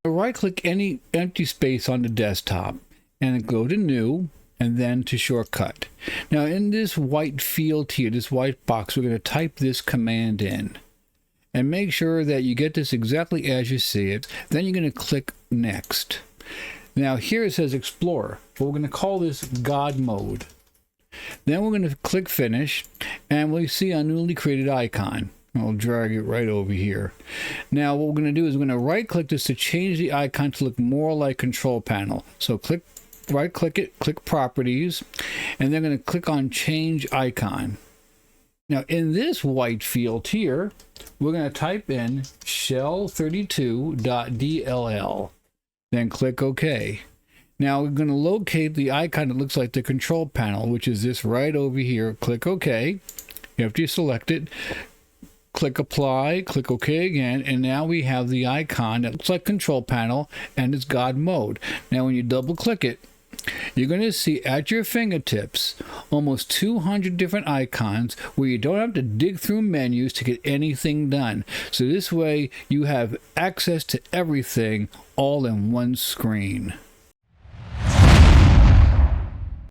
Right click any empty space on the desktop and go to New and then to Shortcut. Now in this white field here, this white box, we're going to type this command in. And make sure that you get this exactly as you see it. Then you're going to click Next. Now here it says Explorer, but we're going to call this GodMode. Then we're going to click Finish, and we see a newly created icon. I'll drag it right over here. Now what we're going to do is we're going to right click this to change the icon to look more like Control Panel. So right click it, click Properties, and then going to click on Change Icon. Now in this white field here, we're going to type in shell32.dll. Then click OK. Now we're going to locate the icon that looks like the Control Panel, which is this right over here. Click OK. After you select it, click Apply, click OK again, and now we have the icon that looks like Control Panel and it's GodMode. Now when you double click it, you're going to see at your fingertips almost 200 different icons where you don't have to dig through menus to get anything done. So this way you have access to everything all in one screen.